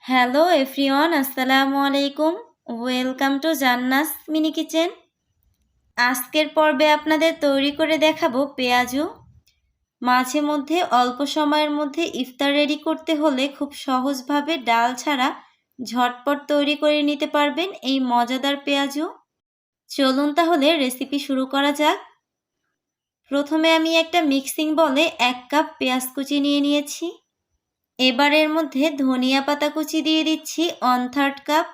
Hello everyone, আসসালামু আলাইকুম। Welcome to জান্নাস mini kitchen. আজকের পর্বে আপনাদের তৈরি করে দেখাবো পেঁয়াজু। মাঝে মধ্যে অল্প সময়ের মধ্যে ইফতার রেডি করতে হলে খুব সহজভাবে ডাল ছাড়া ঝটপট তৈরি করে নিতে পারবেন এই মজাদার পেঁয়াজু। চলুন তাহলে রেসিপি শুরু করা যাক। প্রথমে আমি একটা মিক্সিং বলে 1 কাপ পেঁয়াজ কুচি নিয়ে নিয়েছি। এবার এর মধ্যে ধনিয়া পাতা কুচি দিয়ে দিচ্ছি 1/3 কাপ।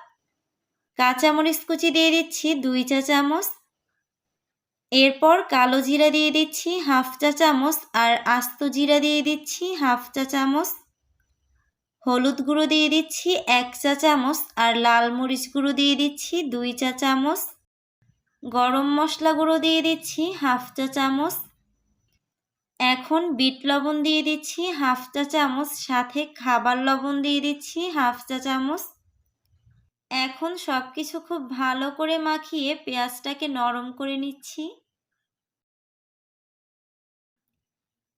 কাঁচামরিচ কুচি দিয়ে দিচ্ছি 2 চা চামচ। এরপর কালো জিরা দিয়ে দিচ্ছি 1/2 চা চামচ আর আস্ত জিরা দিয়ে দিচ্ছি 1/2 চা চামচ। হলুদ গুঁড়ো দিয়ে দিচ্ছি 1 চা চামচ আর লাল মরিচ গুঁড়ো দিয়ে দিচ্ছি 2 চা চামচ। গরম মশলা গুঁড়ো দিয়ে দিচ্ছি 1/2 চা চামচ। এখন বিট লবণ দিয়ে দিচ্ছি 1/2 চা চামচ, সাথে খাবার লবণ দিয়ে দিচ্ছি 1/2 চা চামচ। এখন সবকিছু খুব ভালো করে মাখিয়ে পেঁয়াজটাকে নরম করে নিচ্ছি।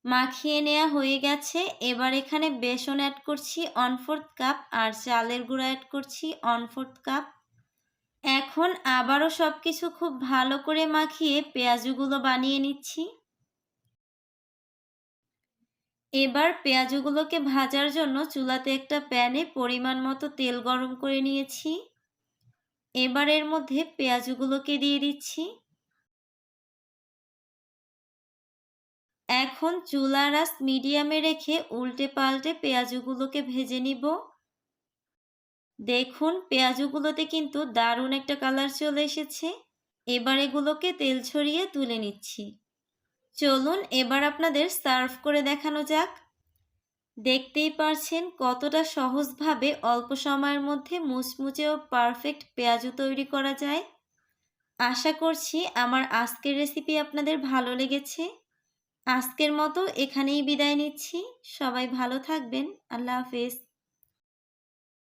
মাখিয়ে নেওয়া হয়ে গেছে। এবার এখানে বেসন অ্যাড করছি 1/4 কাপ আর চালের গুঁড়া অ্যাড করছি 1/4 কাপ। এখন আবারও সবকিছু খুব ভালো করে মাখিয়ে পেঁয়াজুগুলো বানিয়ে নিচ্ছি। এবার পেঁয়াজুগুলোকে ভাজার জন্য চুলাতে একটা প্যানে পরিমাণ মতো তেল গরম করে নিয়েছি। এবার এর মধ্যে পেঁয়াজুগুলোকে দিয়ে দিচ্ছি। এখন চুলার আঁচ মিডিয়ামে রেখে উল্টে পাল্টে পেঁয়াজুগুলোকে ভেজে নিব। দেখুন পেঁয়াজুগুলোতে কিন্তু দারুণ একটা কালার চলে এসেছে। এবার এগুলোকে তেল ছড়িয়ে তুলে নিচ্ছি। চলুন এবার আপনাদের সার্ভ করে দেখানো যাক। দেখতেই পারছেন কতটা সহজভাবে অল্প সময়ের মধ্যে মুচমুচে ও পারফেক্ট পেঁয়াজু তৈরি করা যায়। আশা করছি আমার আজকের রেসিপি আপনাদের ভালো লেগেছে। আজকের মতো এখানেই বিদায় নিচ্ছি। সবাই ভালো থাকবেন। আল্লাহ হাফেজ।